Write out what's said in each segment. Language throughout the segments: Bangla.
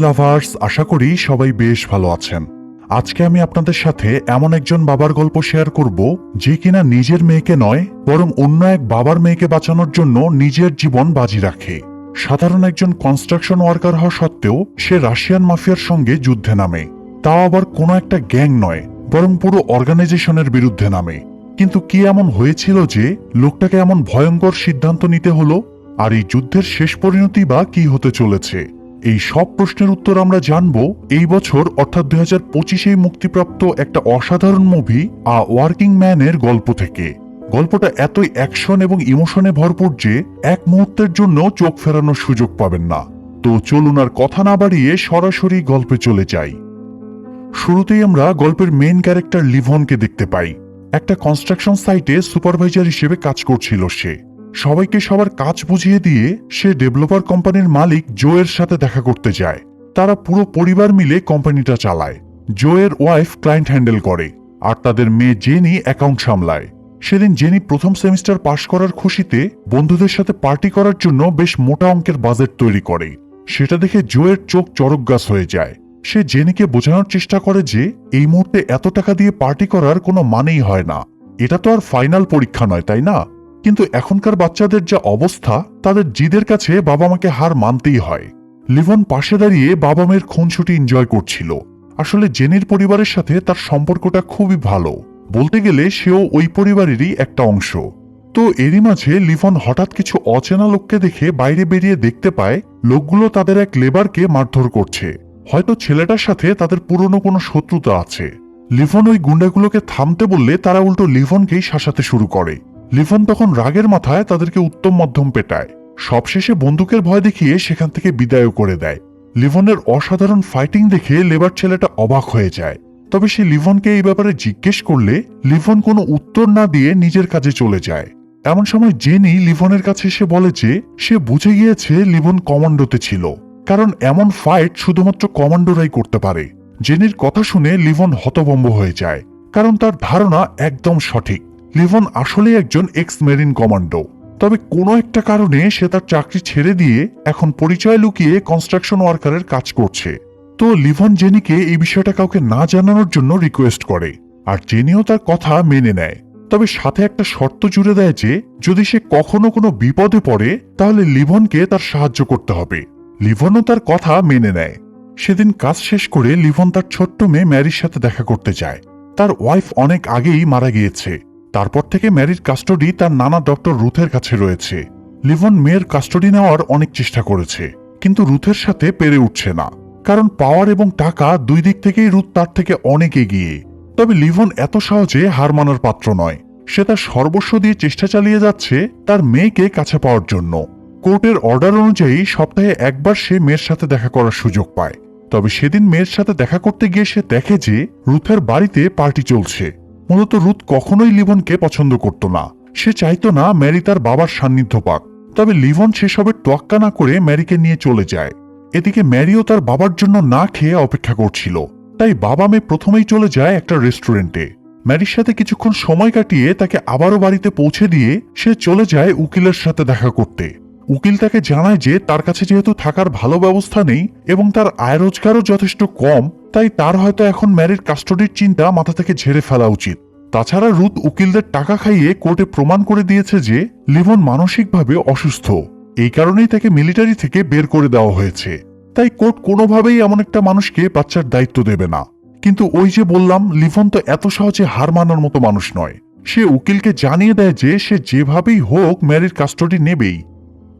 লাভার্স, আশা করি সবাই বেশ ভালো আছেন। আজকে আমি আপনাদের সাথে এমন একজন বাবার গল্প শেয়ার করব যে কিনা নিজের মেয়েকে নয় বরং অন্য এক বাবার মেয়েকে বাঁচানোর জন্য নিজের জীবন বাজি রাখে। সাধারণ একজন কনস্ট্রাকশন ওয়ার্কার হওয়া সত্ত্বেও সে রাশিয়ান মাফিয়ার সঙ্গে যুদ্ধে নামে, তাও আবার কোনো একটা গ্যাং নয় বরং পুরো অর্গানাইজেশনের বিরুদ্ধে নামে। কিন্তু কি এমন হয়েছিল যে লোকটাকে এমন ভয়ঙ্কর সিদ্ধান্ত নিতে হলো, আর এই যুদ্ধের শেষ পরিণতি বা কি হতে চলেছে? এই সব প্রশ্নের উত্তর আমরা জানব এই বছর অর্থাৎ 2025-এ মুক্তিপ্রাপ্ত একটা অসাধারণ মুভি আ ওয়ার্কিং ম্যানের গল্প থেকে। গল্পটা এতই অ্যাকশন এবং ইমোশনে ভরপুর যে এক মুহূর্তের জন্য চোখ ফেরানোর সুযোগ পাবেন না। তো চলুন আর কথা না বাড়িয়ে সরাসরি গল্পে চলে যাই। শুরুতেই আমরা গল্পের মেইন ক্যারেক্টার লিভনকে দেখতে পাই। একটা কনস্ট্রাকশন সাইটে সুপারভাইজার হিসেবে কাজ করছিল সে। সবাইকে সবার কাজ বুঝিয়ে দিয়ে সে ডেভেলপার কোম্পানির মালিক জোয়ের সাথে দেখা করতে যায়। তারা পুরো পরিবার মিলে কোম্পানিটা চালায়। জোয়ের ওয়াইফ ক্লায়েন্ট হ্যান্ডেল করে, আর তাদের মেয়ে জেনি অ্যাকাউন্ট সামলায়। সেদিন জেনি প্রথম সেমিস্টার পাশ করার খুশিতে বন্ধুদের সাথে পার্টি করার জন্য বেশ মোটা অঙ্কের বাজেট তৈরি করে। সেটা দেখে জোয়ের চোখ চড়কগাছ হয়ে যায়। সে জেনিকে বোঝানোর চেষ্টা করে যে এই মুহূর্তে এত টাকা দিয়ে পার্টি করার কোনো মানেই হয় না। এটা তো আর ফাইনাল পরীক্ষা নয়, তাই না? কিন্তু এখনকার বাচ্চাদের যা অবস্থা, তাদের জিদের কাছে বাবা মাকে হার মানতেই হয়। লিভন পাশে দাঁড়িয়ে বাবা মেয়ের খুনসুটি এনজয় করছিল। আসলে জেনির পরিবারের সাথে তার সম্পর্কটা খুবই ভালো, বলতে গেলে সেও ওই পরিবারেরই একটা অংশ। তো এরই মাঝে লিভন হঠাৎ কিছু অচেনা লোককে দেখে বাইরে বেরিয়ে দেখতে পায় লোকগুলো তাদের এক লেবারকে মারধর করছে। হয়তো ছেলেটার সাথে তাদের পুরনো কোনো শত্রুতা আছে। লিভন ওই গুন্ডাগুলোকে থামতে বললে তারা উল্টো লিভনকেই শাসাতে শুরু করে। লিভন তখন রাগের মাথায় তাদেরকে উত্তম মধ্যম পেটায়। সবশেষে বন্দুকের ভয় দেখিয়ে সেখান থেকে বিদায়ও করে দেয়। লিভনের অসাধারণ ফাইটিং দেখে লেবার ছেলেটা অবাক হয়ে যায়। তবে সে লিভনকে এই ব্যাপারে জিজ্ঞেস করলে লিভন কোনো উত্তর না দিয়ে নিজের কাজে চলে যায়। এমন সময় জেনি লিভনের কাছে এসে বলে যে সে বুঝে গিয়েছে লিভন কমান্ডোতে ছিল, কারণ এমন ফাইট শুধুমাত্র কমান্ডোরাই করতে পারে। জেনির কথা শুনে লিভন হতভম্ব হয়ে যায়, কারণ তার ধারণা একদম সঠিক। লিভন আসলে একজন এক্স মেরিন কমান্ডো। তবে কোনো একটা কারণে সে তার চাকরি ছেড়ে দিয়ে এখন পরিচয় লুকিয়ে কনস্ট্রাকশন ওয়ার্কারের কাজ করছে। তো লিভন জেনিকে এই বিষয়টা কাউকে না জানানোর জন্য রিকোয়েস্ট করে, আর জেনিও তার কথা মেনে নেয়। তবে সাথে একটা শর্ত জুড়ে দেয় যে যদি সে কখনো কোনো বিপদে পড়ে তাহলে লিভনকে তার সাহায্য করতে হবে। লিভনও তার কথা মেনে নেয়। সেদিন কাজ শেষ করে লিভন তার ছোট্ট মেয়ে ম্যারির সাথে দেখা করতে যায়। তার ওয়াইফ অনেক আগেই মারা গিয়েছে। তারপর থেকে ম্যারির কাস্টডি তার নানা ডক্টর রুথের কাছে রয়েছে। লিভন মেয়ের কাস্টডি নেওয়ার অনেক চেষ্টা করেছে, কিন্তু রুথের সাথে পেরে উঠছে না, কারণ পাওয়ার এবং টাকা দুই দিক থেকেই রুথ তার থেকে অনেক এগিয়ে। তবে লিভন এত সহজে হার মানার পাত্র নয়। সে তার সর্বস্ব দিয়ে চেষ্টা চালিয়ে যাচ্ছে তার মেয়েকে কাছে পাওয়ার জন্য। কোর্টের অর্ডার অনুযায়ী সপ্তাহে একবার সে মেয়ের সাথে দেখা করার সুযোগ পায়। তবে সেদিন মেয়ের সাথে দেখা করতে গিয়ে সে দেখে যে রুথের বাড়িতে পার্টি চলছে। মূলত রুথ কখনোই লিভনকে পছন্দ করত না। সে চাইতো না ম্যারি তার বাবার সান্নিধ্য পাক। তবে লিভন সেসবের তোয়াক্কা না করে ম্যারিকে নিয়ে চলে যায়। এদিকে ম্যারিও তার বাবার জন্য না খেয়ে অপেক্ষা করছিল। তাই বাবা মেয়ে প্রথমেই চলে যায় একটা রেস্টুরেন্টে। ম্যারির সাথে কিছুক্ষণ সময় কাটিয়ে তাকে আবারও বাড়িতে পৌঁছে দিয়ে সে চলে যায় উকিলের সাথে দেখা করতে। উকিল তাকে জানায় যে তার কাছে যেহেতু থাকার ভালো ব্যবস্থা নেই এবং তার আয় রোজগারও যথেষ্ট কম, তাই তার হয়তো এখন ম্যারির কাস্টডির চিন্তা মাথা থেকে ঝেড়ে ফেলা উচিত। তাছাড়া রুথ উকিলদের টাকা খাইয়ে কোর্টে প্রমাণ করে দিয়েছে যে লিভন মানসিকভাবে অসুস্থ। এই কারণেই তাকে মিলিটারি থেকে বের করে দেওয়া হয়েছে। তাই কোর্ট কোনোভাবেই এমন একটা মানুষকে বাচ্চার দায়িত্ব দেবে না। কিন্তু ওই যে বললাম, লিভন তো এত সহজে হার মানার মতো মানুষ নয়। সে উকিলকে জানিয়ে দেয় যে সে যেভাবেই হোক ম্যারির কাস্টডি নেবেই।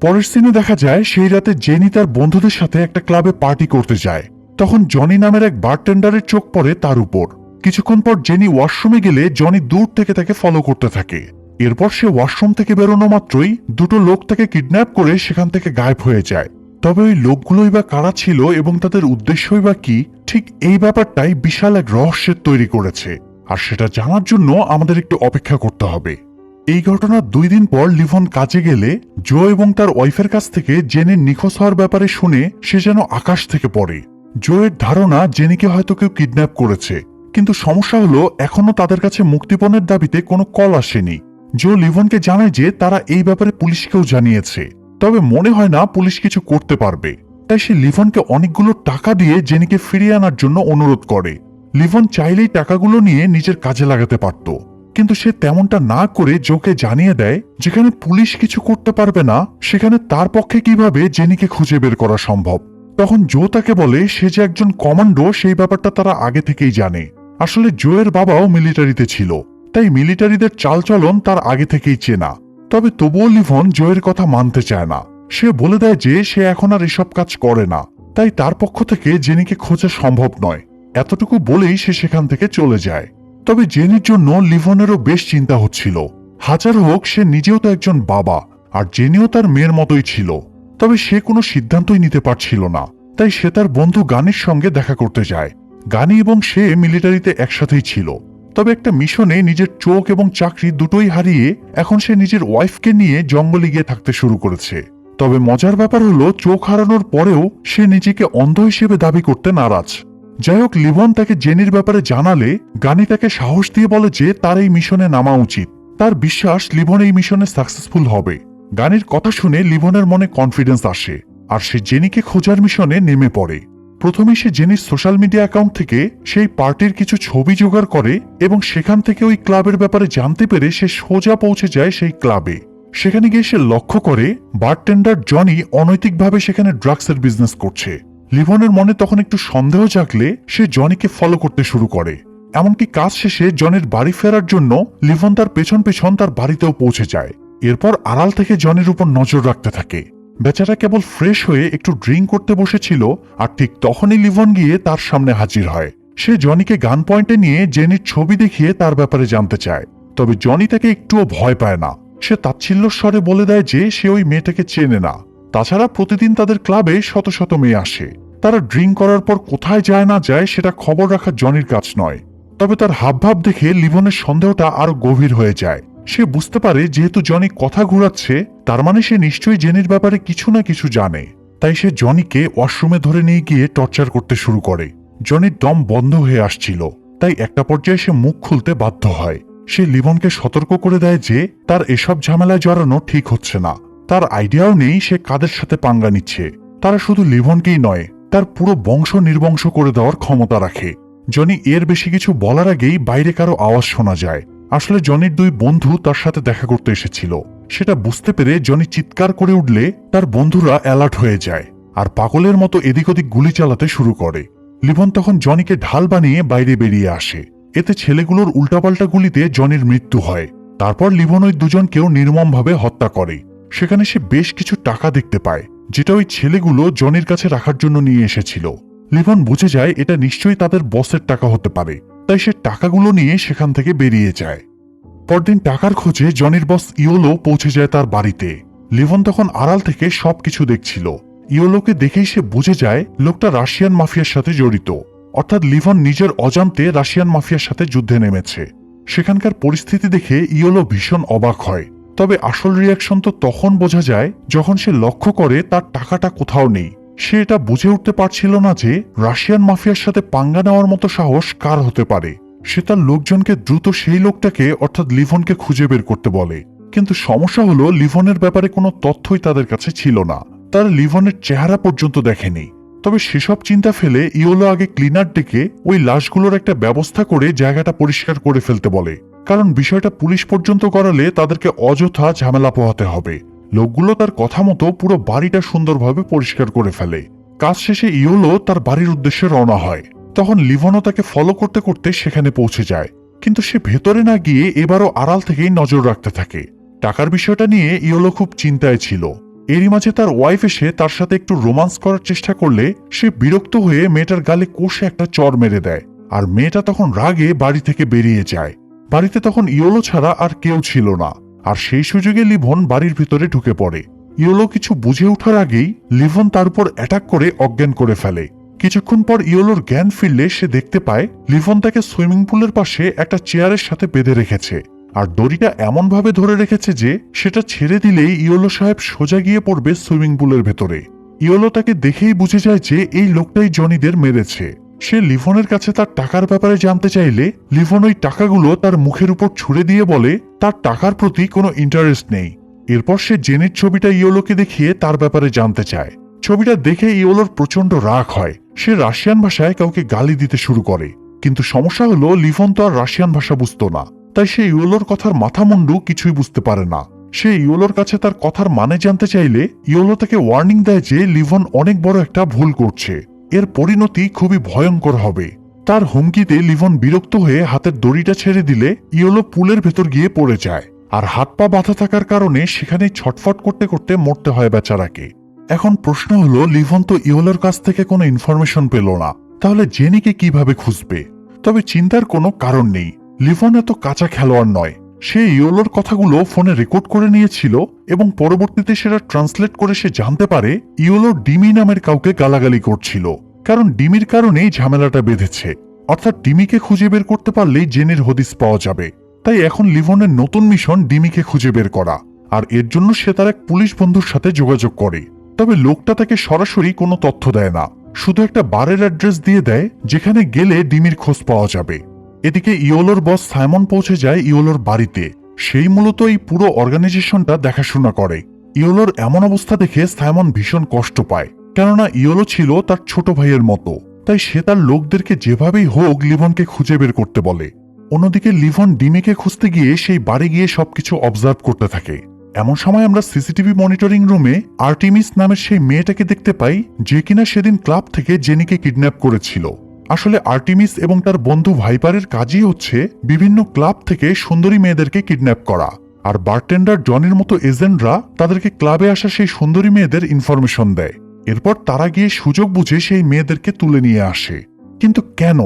পরের সিনে দেখা যায় সেই রাতে জেনি তার বন্ধুদের সাথে একটা ক্লাবে পার্টি করতে যায়। তখন জনি নামের এক বারটেন্ডারের চোখ পড়ে তার উপর। কিছুক্ষণ পর জেনি ওয়াশরুমে গেলে জনি দূর থেকে তাকে ফলো করতে থাকে। এরপর সে ওয়াশরুম থেকে বেরোনো মাত্রই দুটো লোক তাকে কিডন্যাপ করে সেখান থেকে গায়েব হয়ে যায়। তবে ওই লোকগুলোই বা কারা ছিল এবং তাদের উদ্দেশ্যই বা কি, ঠিক এই ব্যাপারটাই বিশাল এক রহস্যের তৈরি করেছে। আর সেটা জানার জন্য আমাদের একটু অপেক্ষা করতে হবে। এই ঘটনার 2 দিন পর লিভন কাজে গেলে জো এবং তার ওয়াইফের কাছ থেকে জেনির নিখোঁজ হওয়ার ব্যাপারে শুনে সে যেন আকাশ থেকে পড়ে। জোয়ের ধারণা জেনিকে হয়তো কেউ কিডন্যাপ করেছে, কিন্তু সমস্যা হলো এখনো তাদের কাছে মুক্তিপণের দাবিতে কোনো কল আসেনি। জো লিভনকে জানায় যে তারা এই ব্যাপারে পুলিশকেও জানিয়েছে, তবে মনে হয় না পুলিশ কিছু করতে পারবে। তাই সে লিভনকে অনেকগুলো টাকা দিয়ে জেনিকে ফিরিয়ে আনার জন্য অনুরোধ করে। লিভন চাইলেই টাকাগুলো নিয়ে নিজের কাজে লাগাতে পারত, কিন্তু সে তেমনটা না করে জোকে জানিয়ে দেয় যেখানে পুলিশ কিছু করতে পারবে না সেখানে তার পক্ষে কিভাবে জেনিকে খুঁজে বের করা সম্ভব। তখন জো তাকে বলে সে যে একজন কমান্ডো সেই ব্যাপারটা তারা আগে থেকেই জানে। আসলে জোয়ের বাবাও মিলিটারিতে ছিল, তাই মিলিটারিদের চালচলন তার আগে থেকেই চেনা। তবে তবুও লিভন জোয়ের কথা মানতে চায় না। সে বলে দেয় যে সে এখন আর এসব কাজ করে না, তাই তার পক্ষ থেকে জেনিকে খোঁজা সম্ভব নয়। এতটুকু বলেই সে সেখান থেকে চলে যায়। তবে জেনির জন্য লিভনেরও বেশ চিন্তা হচ্ছিল। হাজার হোক সে নিজেও তো একজন বাবা, আর জেনিও তার মেয়ের মতোই ছিল। তবে সে কোনো সিদ্ধান্তই নিতে পারছিল না, তাই সে তার বন্ধু গানির সঙ্গে দেখা করতে যায়। গানি এবং সে মিলিটারিতে একসাথেই ছিল, তবে একটা মিশনে নিজের চোখ এবং চাকরি দুটোই হারিয়ে এখন সে নিজের ওয়াইফকে নিয়ে জঙ্গলে গিয়ে থাকতে শুরু করেছে। তবে মজার ব্যাপার হলো চোখ হারানোর পরেও সে নিজেকে অন্ধ হিসেবে দাবি করতে নারাজ। যাই হোক, লিভন তাকে জেনির ব্যাপারে জানালে গানি তাকে সাহস দিয়ে বলে যে তার এই মিশনে নামা উচিত। তার বিশ্বাস লিভন এই মিশনে সাকসেসফুল হবে। গানির কথা শুনে লিভনের মনে কনফিডেন্স আসে, আর সে জেনিকে খোঁজার মিশনে নেমে পড়ে। প্রথমে সে জেনির সোশ্যাল মিডিয়া অ্যাকাউন্ট থেকে সেই পার্টির কিছু ছবি জোগাড় করে এবং সেখান থেকে ওই ক্লাবের ব্যাপারে জানতে পেরে সে সোজা পৌঁছে যায় সেই ক্লাবে। সেখানে গিয়ে সে লক্ষ্য করে বারটেন্ডার জনি অনৈতিকভাবে সেখানে ড্রাগসের বিজনেস করছে। লিভনের মনে তখন একটু সন্দেহ জাগলে সে জনিকে ফলো করতে শুরু করে। এমনকি কাজ শেষে জনির বাড়ি ফেরার জন্য লিভন তার পেছন পেছন তার বাড়িতেও পৌঁছে যায়। এরপর আড়াল থেকে জনির উপর নজর রাখতে থাকে। বেচারা কেবল ফ্রেশ হয়ে একটু ড্রিঙ্ক করতে বসেছিল, আর ঠিক তখনই লিভন গিয়ে তার সামনে হাজির হয়। সে জনিকে গান পয়েন্টে নিয়ে জেনির ছবি দেখিয়ে তার ব্যাপারে জানতে চায়। তবে জনি তাকে একটুও ভয় পায় না। সে তাচ্ছিল্য স্বরে বলে দেয় যে সে ওই মেয়েটাকে চেনে না। তাছাড়া প্রতিদিন তাদের ক্লাবে শত শত মেয়ে আসে। তারা ড্রিঙ্ক করার পর কোথায় যায় না যায় সেটা খবর রাখা জনির কাজ নয়। তবে তার হাবভাব দেখে লিভনের সন্দেহটা আরো গভীর হয়ে যায়। সে বুঝতে পারে যেহেতু জনি কথা ঘুরাচ্ছে, তার মানে সে নিশ্চয়ই জেনির ব্যাপারে কিছু না কিছু জানে। তাই সে জনিকে ওয়াশরুমে ধরে নিয়ে গিয়ে টর্চার করতে শুরু করে। জনির দম বন্ধ হয়ে আসছিল, তাই একটা পর্যায়ে সে মুখ খুলতে বাধ্য হয়। সে লিভনকে সতর্ক করে দেয় যে তার এসব ঝামেলায় জড়ানো ঠিক হচ্ছে না। তার আইডিয়াও নেই সে কাদের সাথে পাঙ্গা নিচ্ছে। তারা শুধু লিভনকেই নয়, তার পুরো বংশ নির্বংশ করে দেওয়ার ক্ষমতা রাখে। জনি এর বেশি কিছু বলার আগেই বাইরে কারো আওয়াজ শোনা যায়। আসলে জনির দুই বন্ধু তার সাথে দেখা করতে এসেছিল। সেটা বুঝতে পেরে জনি চিৎকার করে উঠলে তার বন্ধুরা অ্যালার্ট হয়ে যায় আর পাগলের মতো এদিক ওদিক গুলি চালাতে শুরু করে। লিভন তখন জনিকে ঢাল বানিয়ে বাইরে বেরিয়ে আসে। এতে ছেলেগুলোর উল্টাপাল্টা গুলিতে জনির মৃত্যু হয়। তারপর লিভন ওই দুজনকেও নির্মমভাবে হত্যা করে। সেখানে সে বেশ কিছু টাকা দেখতে পায়, যেটা ওই ছেলেগুলো জনির কাছে রাখার জন্য নিয়ে এসেছিল। লিভন বুঝে যায় এটা নিশ্চয়ই তাদের বসের টাকা হতে পারে, তাই সে টাকাগুলো নিয়ে সেখান থেকে বেরিয়ে যায়। পরদিন টাকার খোঁজে জনির বস ইয়োলো পৌঁছে যায় তার বাড়িতে। লিভন তখন আড়াল থেকে সবকিছু দেখছিল। ইয়োলোকে দেখেই সে বুঝে যায় লোকটা রাশিয়ান মাফিয়ার সাথে জড়িত, অর্থাৎ লিভন নিজের অজান্তে রাশিয়ান মাফিয়ার সাথে যুদ্ধে নেমেছে। সেখানকার পরিস্থিতি দেখে ইয়োলো ভীষণ অবাক হয়। তবে আসল রিয়াকশন তো তখন বোঝা যায় যখন সে লক্ষ্য করে তার টাকাটা কোথাও নেই। সে এটা বুঝে উঠতে পারছিল না যে রাশিয়ান মাফিয়ার সাথে পাঙ্গা নেওয়ার মতো সাহস কার হতে পারে। সে তার লোকজনকে দ্রুত সেই লোকটাকে অর্থাৎ লিভনকে খুঁজে বের করতে বলে। কিন্তু সমস্যা হলো লিভনের ব্যাপারে কোনো তথ্যই তাদের কাছে ছিল না। তারা লিভনের চেহারা পর্যন্ত দেখেনি। তবে সেসব চিন্তা ফেলে ইয়োলো আগে ক্লিনার ডেকে ওই লাশগুলোর একটা ব্যবস্থা করে জায়গাটা পরিষ্কার করে ফেলতে বলে, কারণ বিষয়টা পুলিশ পর্যন্ত করালে তাদেরকে অযথা ঝামেলা পোহাতে হবে। লোকগুলো তার কথা মতো পুরো বাড়িটা সুন্দরভাবে পরিষ্কার করে ফেলে। কাজ শেষে ইয়োলো তার বাড়ির উদ্দেশ্যে রওনা হয়। তখন লিভনও তাকে ফলো করতে করতে সেখানে পৌঁছে যায়, কিন্তু সে ভেতরে না গিয়ে এবারও আড়াল থেকেই নজর রাখতে থাকে। টাকার বিষয়টা নিয়ে ইয়োলো খুব চিন্তায় ছিল। এরই মাঝে তার ওয়াইফ এসে তার সাথে একটু রোমান্স করার চেষ্টা করলে সে বিরক্ত হয়ে মেয়েটার গালে কষে একটা চড় মেরে দেয়, আর মেয়েটা তখন রাগে বাড়ি থেকে বেরিয়ে যায়। বাড়িতে তখন ইয়োলো ছাড়া আর কেউ ছিল না, আর সেই সুযোগে লিভন বাড়ির ভিতরে ঢুকে পড়ে। ইয়োলো কিছু বুঝে ওঠার আগেই লিভন তার উপর অ্যাটাক করে অজ্ঞান করে ফেলে। কিছুক্ষণ পর ইয়োলোর জ্ঞান ফিরলে সে দেখতে পায় লিভন তাকে সুইমিং পুলের পাশে একটা চেয়ারের সাথে বেঁধে রেখেছে, আর দড়িটা এমনভাবে ধরে রেখেছে যে সেটা ছেড়ে দিলেই ইয়োলো সাহেব সোজা গিয়ে পড়বে সুইমিং পুলের ভেতরে। ইয়োলো তাকে দেখেই বুঝে যায় যে এই লোকটাই জনিদের মেরেছে। সে লিভনের কাছে তার টাকার ব্যাপারে জানতে চাইলে লিভন ওই টাকাগুলো তার মুখের উপর ছুড়ে দিয়ে বলে তার টাকার প্রতি কোনো ইন্টারেস্ট নেই। এরপর সে জেনির ছবিটা ইয়োলোকে দেখিয়ে তার ব্যাপারে জানতে চায়। ছবিটা দেখে ইওলোর প্রচন্ড রাগ হয়। সে রাশিয়ান ভাষায় কাউকে গালি দিতে শুরু করে, কিন্তু সমস্যা হলো লিভন তো আর রাশিয়ান ভাষা বুঝতো না, তাই সে ইওলোর কথার মাথামুন্ডু কিছুই বুঝতে পারে না। সে ইওলোর কাছে তার কথার মানে জানতে চাইলে ইওলো তাকে ওয়ার্নিং দেয় যে লিভন অনেক বড় একটা ভুল করছে, এর পরিণতি খুবই ভয়ঙ্কর হবে। তার হুমকিতে লিভন বিরক্ত হয়ে হাতের দড়িটা ছেড়ে দিলে ইওলো পুলের ভেতর গিয়ে পড়ে যায়, আর হাত পা বাঁধা থাকার কারণে সেখানে ছটফট করতে করতে মরতে হয় বেচারাকে। এখন প্রশ্ন হলো, লিভন তো ইওলোর কাছ থেকে কোনো ইনফরমেশন পেল না, তাহলে জেনিকে কিভাবে খুঁজবে? তবে চিন্তার কোনো কারণ নেই, লিভন এত কাঁচা খেলোয়াড় নয়। সে ইওলোর কথাগুলো ফোনে রেকর্ড করে নিয়েছিল এবং পরবর্তীতে সেটা ট্রান্সলেট করে সে জানতে পারে ইওলো ডিমি নামের কাউকে গালাগালি করছিল, কারণ ডিমির কারণেই ঝামেলাটা বেঁধেছে। অর্থাৎ ডিমিকে খুঁজে বের করতে পারলেই জেনির হদিস পাওয়া যাবে। তাই এখন লিভনের নতুন মিশন ডিমিকে খুঁজে বের করা, আর এর জন্য সে তার এক পুলিশ বন্ধুর সাথে যোগাযোগ করে। তবে লোকটা তাকে সরাসরি কোনো তথ্য দেয় না, শুধু একটা বারের অ্যাড্রেস দিয়ে দেয় যেখানে গেলে ডিমির খোঁজ পাওয়া যাবে। এদিকে ইওলোর বস সাইমন পৌঁছে যায় ইওলোর বাড়িতে। সেই মূলত এই পুরো অর্গানাইজেশনটা দেখাশোনা করে। ইওলোর এমন অবস্থা দেখে সাইমন ভীষণ কষ্ট পায়, কেননা ইওলো ছিল তার ছোট ভাইয়ের মতো। তাই সে তার লোকদেরকে যেভাবেই হোক লিভনকে খুঁজে বের করতে বলে। অন্যদিকে লিভন ডিমিকে খুঁজতে গিয়ে সেই বাড়ি গিয়ে সবকিছু অবজার্ভ করতে থাকে। এমন সময় আমরা সিসিটিভি মনিটরিং রুমে আর্টিমিস নামের সেই মেয়েটাকে দেখতে পাই, যে কিনা সেদিন ক্লাব থেকে জেনিকে কিডন্যাপ করেছিল। আসলে আর্টিমিস এবং তার বন্ধু ভাইপারের কাজই হচ্ছে বিভিন্ন ক্লাব থেকে সুন্দরী মেয়েদেরকে কিডন্যাপ করা, আর বারটেন্ডার জনির মতো এজেন্টরা তাদেরকে ক্লাবে আসা সেই সুন্দরী মেয়েদের ইনফরমেশন দেয়। এরপর তারা গিয়ে সুযোগ বুঝে সেই মেয়েদেরকে তুলে নিয়ে আসে। কিন্তু কেন?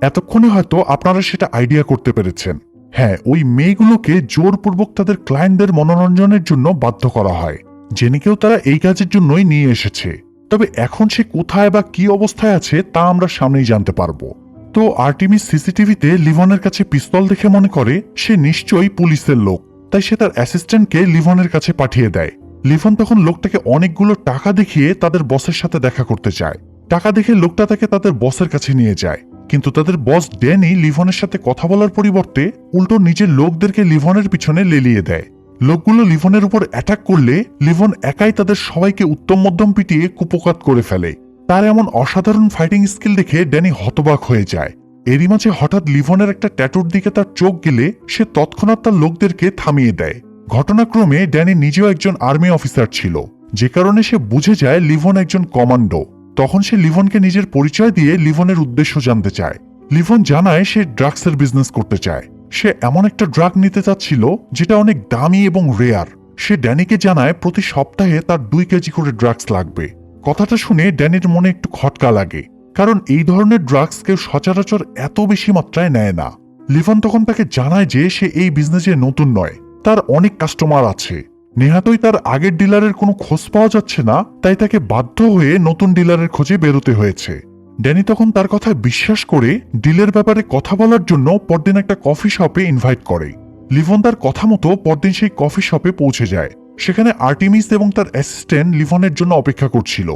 এতক্ষণে হয়তো আপনারা সেটা আইডিয়া করতে পেরেছেন। হ্যাঁ, ওই মেয়েগুলোকে জোরপূর্বক তাদের ক্লায়েন্টদের মনোরঞ্জনের জন্য বাধ্য করা হয়। জেনিকেও তারা এই কাজের জন্যই নিয়ে এসেছে। তবে এখন সে কোথায় বা কি অবস্থায় আছে তা আমরা সামনেই জানতে পারবো। তো আর্টিমিস সিসিটিভিতে লিভনের কাছে পিস্তল দেখে মনে করে সে নিশ্চয়ই পুলিশের লোক, তাই সে তার অ্যাসিস্ট্যান্টকে লিভনের কাছে পাঠিয়ে দেয়। লিভন তখন লোকটাকে অনেকগুলো টাকা দেখিয়ে তাদের বসের সাথে দেখা করতে চায়। টাকা দেখে লোকটা তাকে তাদের বসের কাছে নিয়ে যায়, কিন্তু তাদের বস ড্যানি লিভনের সাথে কথা বলার পরিবর্তে উল্টো নিজের লোকদেরকে লিভনের পিছনে লেলিয়ে দেয়। লোকগুলো লিভনের উপর অ্যাটাক করলে লিভন একাই তাদের সবাইকে উত্তম মধ্যম পিটিয়ে কুপকাত করে ফেলে। তার এমন অসাধারণ ফাইটিং স্কিল দেখে ড্যানি হতবাক হয়ে যায়। এরই মাঝে হঠাৎ লিভনের একটা ট্যাটুর দিকে তার চোখ গেলে সে তৎক্ষণাৎ তার লোকদেরকে থামিয়ে দেয়। ঘটনাক্রমে ড্যানি নিজেও একজন আর্মি অফিসার ছিল, যে কারণে সে বুঝে যায় লিভন একজন কমান্ডো। তখন সে লিভনকে নিজের পরিচয় দিয়ে লিভনের উদ্দেশ্য জানতে চায়। লিভন জানায় সে ড্রাগসের বিজনেস করতে চায়। সে এমন একটা ড্রাগ নিতে চাচ্ছিল যেটা অনেক দামি এবং রেয়ার। সে ড্যানিকে জানায় প্রতি সপ্তাহে তার 2 কেজি করে ড্রাগস লাগবে। কথাটা শুনে ড্যানির মনে একটু খটকা লাগে, কারণ এই ধরনের ড্রাগস কেউ সচরাচর এত বেশি মাত্রায় নেয় না। লিভন তখন তাকে জানায় যে সে এই বিজনেসে নতুন নয়, তার অনেক কাস্টমার আছে। নেহাতই তার আগের ডিলারের কোনো খোঁজ পাওয়া যাচ্ছে না, তাই তাকে বাধ্য হয়ে নতুন ডিলারের খোঁজে বেরোতে হয়েছে। ড্যানি তখন তার কথা বিশ্বাস করে ডিলের ব্যাপারে কথা বলার জন্য পরদিন একটা কফি শপে ইনভাইট করে। লিভন তার কথা মতো পরদিন সেই কফি শপে পৌঁছে যায়। সেখানে আর্টিমিস এবং তার অ্যাসিস্ট্যান্ট লিভনের জন্য অপেক্ষা করছিল।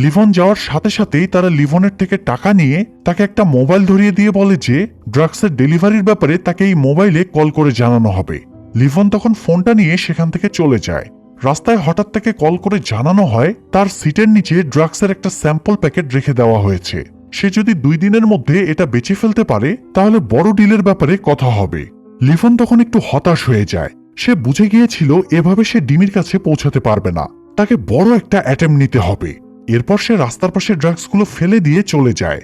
লিভন যাওয়ার সাথে সাথেই তারা লিভনের থেকে টাকা নিয়ে তাকে একটা মোবাইল ধরিয়ে দিয়ে বলে যে ড্রাগসের ডেলিভারির ব্যাপারে তাকে এই মোবাইলে কল করে জানানো হবে। লিভন তখন ফোনটা নিয়ে সেখান থেকে চলে যায়। রাস্তায় হঠাৎ তাকে কল করে জানানো হয় তার সিটের নিচে ড্রাগসের একটা স্যাম্পল প্যাকেট রেখে দেওয়া হয়েছে। সে যদি 2 দিনের মধ্যে এটা বেচে ফেলতে পারে তাহলে বড় ডিলের ব্যাপারে কথা হবে। লিভন তখন একটু হতাশ হয়ে যায়। সে বুঝে গিয়েছিল এভাবে সে ডিমির কাছে পৌঁছাতে পারবে না, তাকে বড় একটা অ্যাটেম্প নিতে হবে। এরপর সে রাস্তার পাশে ড্রাগসগুলো ফেলে দিয়ে চলে যায়।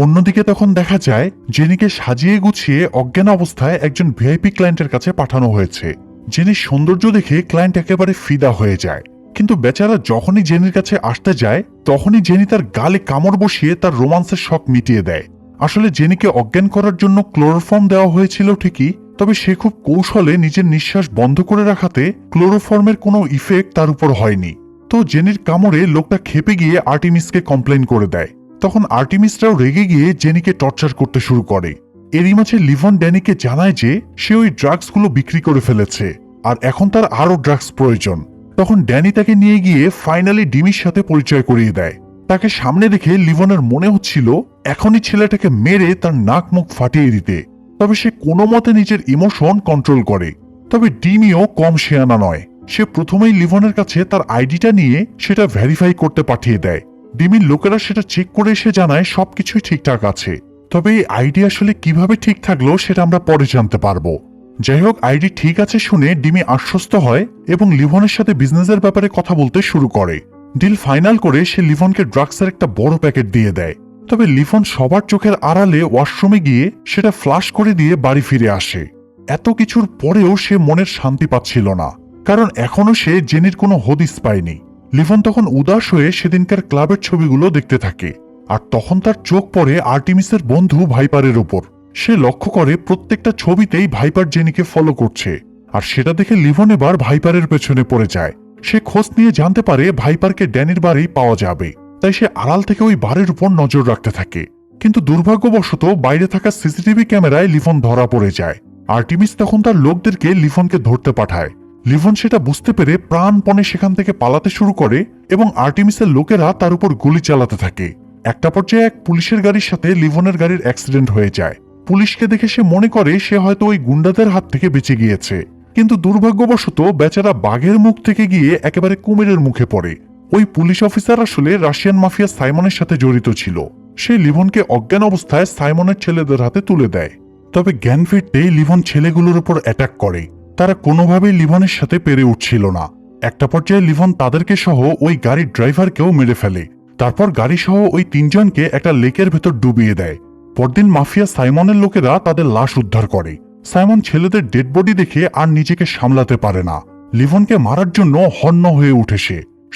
অন্যদিকে তখন দেখা যায় জেনিকে সাজিয়ে গুছিয়ে অজ্ঞান অবস্থায় একজন ভিআইপি ক্লায়েন্টের কাছে পাঠানো হয়েছে। জেনির সৌন্দর্য দেখে ক্লায়েন্ট একেবারে ফিদা হয়ে যায়, কিন্তু বেচারা যখনই জেনির কাছে আসতে যায় তখনই জেনি তার গালে কামড় বসিয়ে তার রোমান্সের শখ মিটিয়ে দেয়। আসলে জেনিকে অজ্ঞান করার জন্য ক্লোরোফর্ম দেওয়া হয়েছিল ঠিকই, তবে সে খুব কৌশলে নিজের নিঃশ্বাস বন্ধ করে রাখাতে ক্লোরোফর্মের কোনো ইফেক্ট তার উপর হয়নি। তো জেনির কামড়ে লোকটা খেপে গিয়ে আর্টিমিসকে কমপ্লেন করে দেয়। তখন আর্টিমিসরাও রেগে গিয়ে জেনিকে টর্চার করতে শুরু করে। এরই মাঝে লিভন ড্যানিকে জানায় যে সে ওই ড্রাগসগুলো বিক্রি করে ফেলেছে আর এখন তার আরো ড্রাগস প্রয়োজন। তখন ড্যানি তাকে নিয়ে গিয়ে ফাইনালি ডিমির সাথে পরিচয় করিয়ে দেয়। তাকে সামনে রেখে লিভনের মনে হচ্ছিল এখনই ছেলেটাকে মেরে তার নাক মুখ ফাটিয়ে দিতে, তবে সে কোনো মতে নিজের ইমোশন কন্ট্রোল করে। তবে ডিমিও কম শেয়ানা নয়। সে প্রথমেই লিভনের কাছে তার আইডিটা নিয়ে সেটা ভেরিফাই করতে পাঠিয়ে দেয়। ডিমির লোকেরা সেটা চেক করে এসে জানায় সবকিছুই ঠিকঠাক আছে। তবে এই আইডি আসলে কিভাবে ঠিক থাকলো সেটা আমরা পরে জানতে পারবো। যাই হোক, আইডি ঠিক আছে শুনে ডিমি আশ্বস্ত হয় এবং লিভনের সাথে বিজনেসের ব্যাপারে কথা বলতে শুরু করে। ডিল ফাইনাল করে সে লিভনকে ড্রাগসের একটা বড় প্যাকেট দিয়ে দেয়। তবে লিভন সবার চোখের আড়ালে ওয়াশরুমে গিয়ে সেটা ফ্লাশ করে দিয়ে বাড়ি ফিরে আসে। এত কিছুর পরেও সে মনের শান্তি পাচ্ছিল না, কারণ এখনো সে জেনির কোনো হদিস পায়নি। লিভন তখন উদাস হয়ে সেদিনকার ক্লাবের ছবিগুলো দেখতে থাকে, আর তখন তার চোখ পড়ে আর্টিমিসের বন্ধু ভাইপারের ওপর। সে লক্ষ্য করে প্রত্যেকটা ছবিতেই ভাইপার জেনিকে ফলো করছে, আর সেটা দেখে লিভন এবার ভাইপারের পেছনে পড়ে যায়। সে খোঁজ নিয়ে জানতে পারে ভাইপারকে ড্যানির বাড়ি পাওয়া যাবে, তাই সে আড়াল থেকে ওই বাড়ির উপর নজর রাখতে থাকে। কিন্তু দুর্ভাগ্যবশত বাইরে থাকা সিসিটিভি ক্যামেরায় লিভন ধরা পড়ে যায়। আর্টিমিস তখন তার লোকদেরকে লিভনকে ধরতে পাঠায়। লিভন সেটা বুঝতে পেরে প্রাণপণে সেখান থেকে পালাতে শুরু করে এবং আর্টিমিসের লোকেরা তার উপর গুলি চালাতে থাকে। একটা পর্যায়ে এক পুলিশের গাড়ির সাথে লিভনের গাড়ির অ্যাক্সিডেন্ট হয়ে যায়। পুলিশকে দেখে সে মনে করে সে হয়তো ওই গুন্ডাদের হাত থেকে বেঁচে গিয়েছে, কিন্তু দুর্ভাগ্যবশত বেচারা বাঘের মুখ থেকে গিয়ে একেবারে কুমিরের মুখে পড়ে। ওই পুলিশ অফিসার আসলে রাশিয়ান মাফিয়া সাইমনের সাথে জড়িত ছিল। সে লিভনকে অজ্ঞান অবস্থায় সাইমনের ছেলেদের হাতে তুলে দেয়। তবে জ্ঞান ফিরতেই লিভন ছেলেগুলোর উপর অ্যাটাক করে। তারা কোনোভাবেই লিভনের সাথে পেরে উঠছিল না। একটা পর্যায়ে লিভন তাদেরকে সহ ওই গাড়ির ড্রাইভারকেও মেরে ফেলে। তারপর গাড়ি সহ ওই তিনজনকে একটা লেকের ভেতর ডুবিয়ে দেয়। পরদিন মাফিয়া সাইমনের লোকেরা তাদের লাশ উদ্ধার করে। সাইমন ছেলেদের ডেড বডি দেখে আর নিজেকে সামলাতে পারে না। লিভনকে মারার জন্য হন্য হয়ে উঠে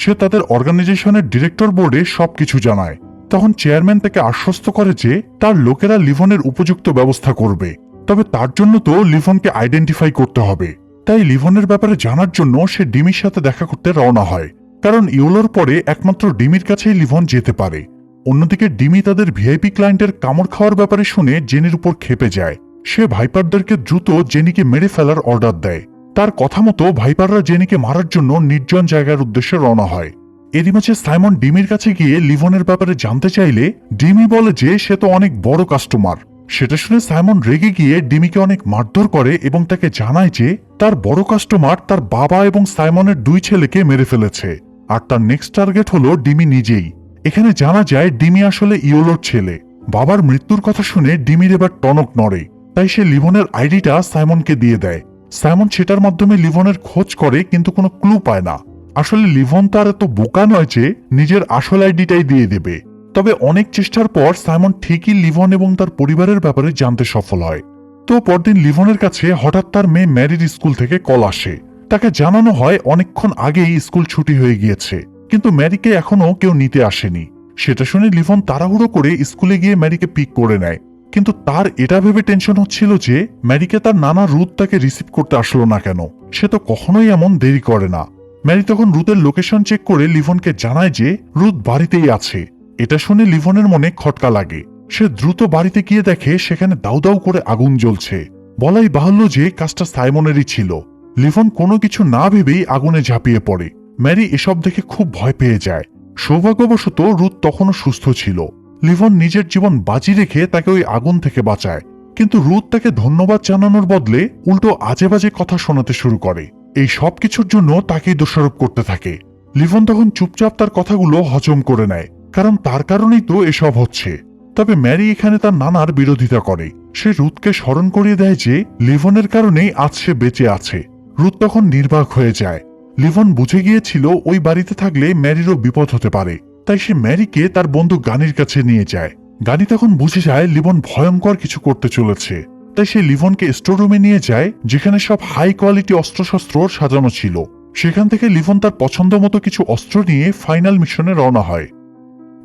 সে তাদের অর্গানাইজেশনের ডিরেক্টর বোর্ডে সবকিছু জানায়। তখন চেয়ারম্যান তাকে আশ্বস্ত করে যে তার লোকেরা লিভনের উপযুক্ত ব্যবস্থা করবে। তবে তার জন্য তো লিভনকে আইডেন্টিফাই করতে হবে। তাই লিভনের ব্যাপারে জানার জন্য সে ডিমির সাথে দেখা করতে রওনা হয়, কারণ ইউলোর পরে একমাত্র ডিমির কাছেই লিভন যেতে পারে। অন্যদিকে ডিমি তাদের ভিআইপি ক্লায়েন্টের কামড় খাওয়ার ব্যাপারে শুনে জেনির উপর ক্ষেপে যায়। সে ভাইপারদেরকে দ্রুত জেনিকে মেরে ফেলার অর্ডার দেয়। তার কথা মতো ভাইপাররা জেনিকে মারার জন্য নির্জন জায়গার উদ্দেশ্যে রওনা হয়। এরই মাঝে সাইমন ডিমির কাছে গিয়ে লিভনের ব্যাপারে জানতে চাইলে ডিমি বলে যে সে তো অনেক বড় কাস্টমার। সেটা শুনে সাইমন রেগে গিয়ে ডিমিকে অনেক মারধর করে এবং তাকে জানায় যে তার বড় কাস্টমার তার বাবা এবং সাইমনের দুই ছেলেকে মেরে ফেলেছে, আর তার নেক্সট টার্গেট হলো ডিমি নিজেই। এখানে জানা যায় ডিমি আসলে ইয়োলোর ছেলে। বাবার মৃত্যুর কথা শুনে ডিমির এবার টনক নড়ে, তাই সে লিভনের আইডিটা সাইমনকে দিয়ে দেয়। সাইমন সেটার মাধ্যমে লিভনের খোঁজ করে, কিন্তু কোনো ক্লু পায় না। আসলে লিভন তার এত বোকা নয় যে নিজের আসল আইডিটাই দিয়ে দেবে। তবে অনেক চেষ্টার পর সাইমন ঠিকই লিভন এবং তার পরিবারের ব্যাপারে জানতে সফল হয়। তো পরদিন লিভনের কাছে হঠাৎ তার মেয়ে ম্যারির স্কুল থেকে কল আসে। তাকে জানানো হয় অনেকক্ষণ আগেই স্কুল ছুটি হয়ে গিয়েছে, কিন্তু ম্যারিকে এখনো কেউ নিতে আসেনি। সেটা শুনে লিভন তাড়াহুড়ো করে স্কুলে গিয়ে ম্যারিকে পিক করে নেয়। কিন্তু তার এটা ভেবে টেনশন হচ্ছিল যে ম্যারিকে তার নানা রুথ তাকে রিসিভ করতে আসলো না কেন। সে তো কখনোই এমন দেরি করে না। ম্যারি তখন রুথের লোকেশন চেক করে লিভনকে জানায় যে রুথ বাড়িতেই আছে। এটা শুনে লিভনের মনে খটকা লাগে। সে দ্রুত বাড়িতে গিয়ে দেখে সেখানে দাউ দাউ করে আগুন জ্বলছে। বলাই বাহুল্য যে কাজটা সাইমনেরই ছিল। লিভন কোনো কিছু না ভেবেই আগুনে ঝাঁপিয়ে পড়ে। ম্যারি এসব দেখে খুব ভয় পেয়ে যায়। সৌভাগ্যবশত রুথ তখনও সুস্থ ছিল। লিভন নিজের জীবন বাজি রেখে তাকে ওই আগুন থেকে বাঁচায়, কিন্তু রুথ তাকে ধন্যবাদ জানানোর বদলে উল্টো আজে বাজে কথা শোনাতে শুরু করে। এই সব কিছুর জন্য তাকেই দোষারোপ করতে থাকে। লিভন তখন চুপচাপ তার কথাগুলো হজম করে নেয়, কারণ তার কারণেই তো এসব হচ্ছে। তবে ম্যারি এখানে তার নানার বিরোধিতা করে। সে রুথকে স্মরণ করিয়ে দেয় যে লিভনের কারণেই আজ সে বেঁচে আছে। রুথ তখন নির্বাক হয়ে যায়। লিভন বুঝে গিয়েছিল ওই বাড়িতে থাকলে ম্যারিরও বিপদ হতে পারে, তাই সে ম্যারিকে তার বন্ধু গানির কাছে নিয়ে যায়। গানি তখন বুঝে যায় লিভন ভয়ঙ্কর কিছু করতে চলেছে, তাই সে লিভনকে স্টোররুমে নিয়ে যায়, যেখানে সব হাই কোয়ালিটি অস্ত্রশস্ত্র সাজানো ছিল। সেখান থেকে লিভন তার পছন্দ মতো কিছু অস্ত্র নিয়ে ফাইনাল মিশনে রওনা হয়।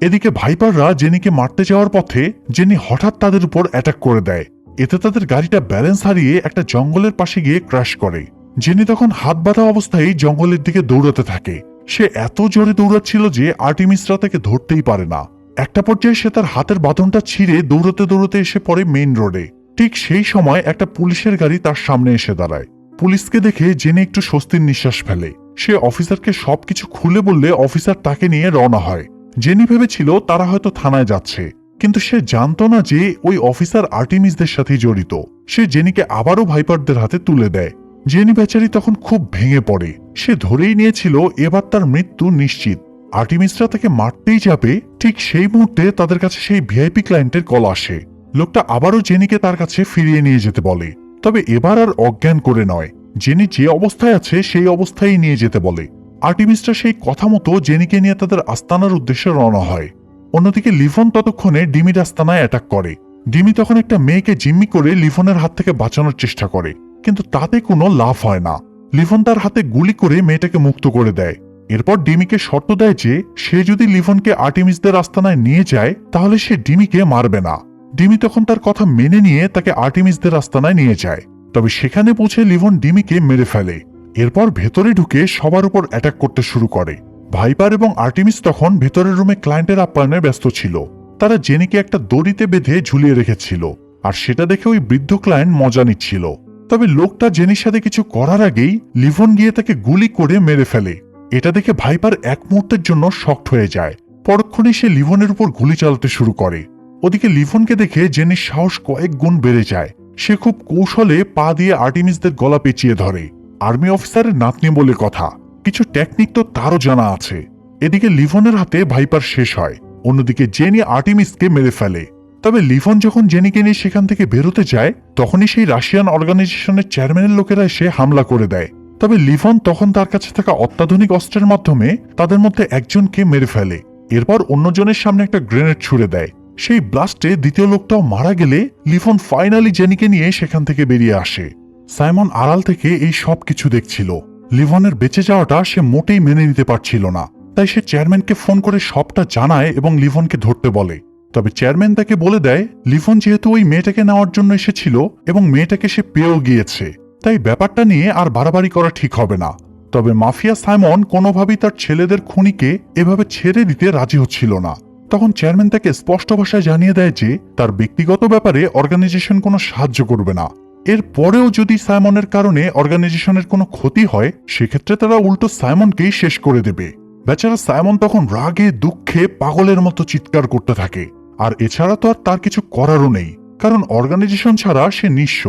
এদিকে ভাইপাররা জেনিকে মারতে যাওয়ার পথে জেনি হঠাৎ তাদের উপর অ্যাটাক করে দেয়। এতে তাদের গাড়িটা ব্যালেন্স হারিয়ে একটা জঙ্গলের পাশে গিয়ে ক্র্যাশ করে। জেনি তখন হাত বাঁধা অবস্থায় জঙ্গলের দিকে দৌড়াতে থাকে। সে এত জোরে দৌড়াচ্ছিল যে আর্টিমিসরা তাকে ধরতেই পারে না। একটা পর্যায়ে সে তার হাতের বাঁধনটা ছিঁড়ে দৌড়াতে দৌড়াতে এসে পড়ে মেইন রোডে। ঠিক সেই সময় একটা পুলিশের গাড়ি তার সামনে এসে দাঁড়ায়। পুলিশকে দেখে জেনি একটু স্বস্তির নিঃশ্বাস ফেলে। সে অফিসারকে সবকিছু খুলে বললে অফিসার তাকে নিয়ে রওনা হয়। জেনি ভেবেছিল তারা হয়তো থানায় যাচ্ছে, কিন্তু সে জানতো না যে ওই অফিসার আর্টিমিসদের সাথেই জড়িত। সে জেনিকে আবারও ভাইপারদের হাতে তুলে দেয়। জেনি বেচারি তখন খুব ভেঙে পড়ে। সে ধরেই নিয়েছিল এবার তার মৃত্যু নিশ্চিত। আর্টিমিসরা তাকে মারতেই যাবে, ঠিক সেই মুহূর্তে তাদের কাছে সেই ভিআইপি ক্লায়েন্টের কল আসে। লোকটা আবারও জেনিকে তার কাছে ফিরিয়ে নিয়ে যেতে বলে, তবে এবার আর অজ্ঞান করে নয়। জেনি যে অবস্থায় আছে সেই অবস্থায় নিয়ে যেতে বলে। আর্টিমিসরা সেই কথা মতো জেনিকে নিয়ে তাদের আস্তানার উদ্দেশ্যে রওনা হয়। অন্যদিকে লিভন ততক্ষণে ডিমির আস্তানায় অ্যাটাক করে। ডিমি তখন একটা মেয়েকে জিম্মি করে লিভনের হাত থেকে বাঁচানোর চেষ্টা করে, কিন্তু তাতে কোনো লাভ হয় না। লিভন তার হাতে গুলি করে মেয়েটাকে মুক্ত করে দেয়। এরপর ডিমিকে শর্ত দেয় যে সে যদি লিভনকে আর্টিমিসদের আস্তানায় নিয়ে যায় তাহলে সে ডিমিকে মারবে না। ডিমি তখন তার কথা মেনে নিয়ে তাকে আর্টিমিসদের আস্তানায় নিয়ে যায়, তবে সেখানে পৌঁছে লিভন ডিমিকে মেরে ফেলে। এরপর ভেতরে ঢুকে সবার উপর অ্যাটাক করতে শুরু করে। ভাইপার এবং আর্টিমিস তখন ভেতরের রুমে ক্লায়েন্টের আপ্যায়নে ব্যস্ত ছিল। তারা জেনিকে একটা দড়িতে বেঁধে ঝুলিয়ে রেখেছিল, আর সেটা দেখে ওই বৃদ্ধ ক্লায়েন্ট মজা নিচ্ছিল। তবে লোকটা জেনির সাথে কিছু করার আগেই লিভন গিয়ে তাকে গুলি করে মেরে ফেলে। এটা দেখে ভাইপার এক মুহূর্তের জন্য শকড হয়ে যায়। পরক্ষণেই সে লিভনের উপর গুলি চালাতে শুরু করে। ওদিকে লিভনকে দেখে জেনির সাহস কয়েক গুণ বেড়ে যায়। সে খুব কৌশলে পা দিয়ে আর্টিমিসদের গলা পেঁচিয়ে ধরে। আর্মি অফিসারের নাতনি বলে কথা, কিছু টেকনিক তো তারও জানা আছে। এদিকে লিভনের হাতে ভাইপার শেষ হয়। অন্যদিকে জেনি আর্টিমিসকে মেরে ফেলে। তবে লিভন যখন জেনিকে নিয়ে সেখান থেকে বেরোতে যায় তখনই সেই রাশিয়ান অর্গানাইজেশনের চেয়ারম্যানের লোকেরা এসে হামলা করে দেয়। তবে লিভন তখন তার কাছে থাকা অত্যাধুনিক অস্ত্রের মাধ্যমে তাদের মধ্যে একজনকে মেরে ফেলে। এরপর অন্যজনের সামনে একটা গ্রেনেড ছুড়ে দেয়। সেই ব্লাস্টে দ্বিতীয় লোকটাও মারা গেলে লিভন ফাইনালি জেনিকে নিয়ে সেখান থেকে বেরিয়ে আসে। সাইমন আড়াল থেকে এই সব কিছু দেখছিল। লিভনের বেঁচে যাওয়াটা সে মোটেই মেনে নিতে পারছিল না, তাই সে চেয়ারম্যানকে ফোন করে সবটা জানায় এবং লিভনকে ধরতে বলে। তবে চেয়ারম্যান তাকে বলে দেয় লিভন যেহেতু ওই মেয়েটাকে নেওয়ার জন্য এসেছিল এবং মেয়েটাকে সে পেয়েও গিয়েছে, তাই ব্যাপারটা নিয়ে আর বাড়াবাড়ি করা ঠিক হবে না। তবে মাফিয়া সাইমন কোনোভাবেই তার ছেলেদের খুনিকে এভাবে ছেড়ে দিতে রাজি হচ্ছিল না। তখন চেয়ারম্যান তাকে স্পষ্ট ভাষায় জানিয়ে দেয় যে তার ব্যক্তিগত ব্যাপারে অর্গানাইজেশন কোনো সাহায্য করবে না। এর পরেও যদি সাইমনের কারণে অর্গানাইজেশনের কোনো ক্ষতি হয় সেক্ষেত্রে তারা উল্টো সাইমনকেই শেষ করে দেবে। বেচারা সাইমন তখন রাগে দুঃখে পাগলের মতো চিৎকার করতে থাকে। আর এছাড়া তো আর তার কিছু করারও নেই, কারণ অর্গানাইজেশন ছাড়া সে নিঃস্ব।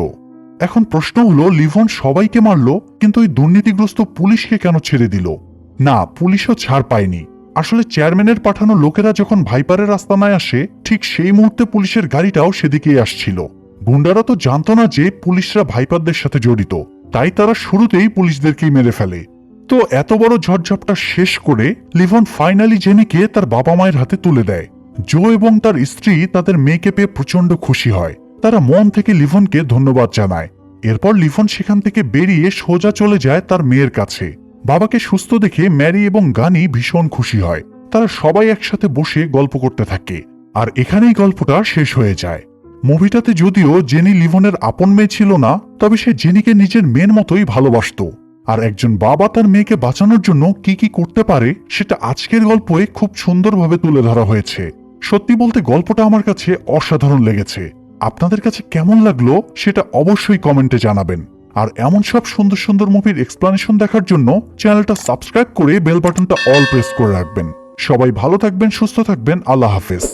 এখন প্রশ্ন হলো লিভন সবাইকে মারল, কিন্তু ওই দুর্নীতিগ্রস্ত পুলিশকে কেন ছেড়ে দিল? না, পুলিশও ছাড় পায়নি। আসলে চেয়ারম্যানের পাঠানো লোকেরা যখন ভাইপারের আস্তানায় আসে ঠিক সেই মুহূর্তে পুলিশের গাড়িটাও সেদিকেই আসছিল। গুন্ডারা তো জানতো না যে পুলিশরা ভাইপারদের সাথে জড়িত, তাই তারা শুরুতেই পুলিশদেরকেই মেরে ফেলে। তো এত বড় ঝড়ঝাপটা শেষ করে লিভন ফাইনালি জেনিকে তার বাবা মায়ের হাতে তুলে দেয়। জো এবং তার স্ত্রী তাদের মেয়েকে পেয়ে প্রচন্ড খুশি হয়। তারা মন থেকে লিভনকে ধন্যবাদ জানায়। এরপর লিভন সেখান থেকে বেরিয়ে সোজা চলে যায় তার মেয়ের কাছে। বাবাকে সুস্থ দেখে ম্যারি এবং গানি ভীষণ খুশি হয়। তারা সবাই একসাথে বসে গল্প করতে থাকে। আর এখানেই গল্পটা শেষ হয়ে যায়। মুভিটাতে যদিও জেনি লিভনের আপন মেয়ে ছিল না, তবে সে জেনিকে নিজের মেয়ের মতোই ভালোবাসতো। আর একজন বাবা তার মেয়েকে বাঁচানোর জন্য কি কি করতে পারে সেটা আজকের গল্পে খুব সুন্দরভাবে তুলে ধরা হয়েছে। সত্যি বলতে গল্পটা আমার কাছে অসাধারণ লেগেছে। আপনাদের কাছে কেমন লাগলো সেটা অবশ্যই কমেন্টে জানাবেন। আর এমন সব সুন্দর সুন্দর মুভির এক্সপ্লানেশন দেখার জন্য চ্যানেলটা সাবস্ক্রাইব করে বেল বাটনটা অল প্রেস করে রাখবেন। সবাই ভালো থাকবেন, সুস্থ থাকবেন। আল্লাহ হাফেজ।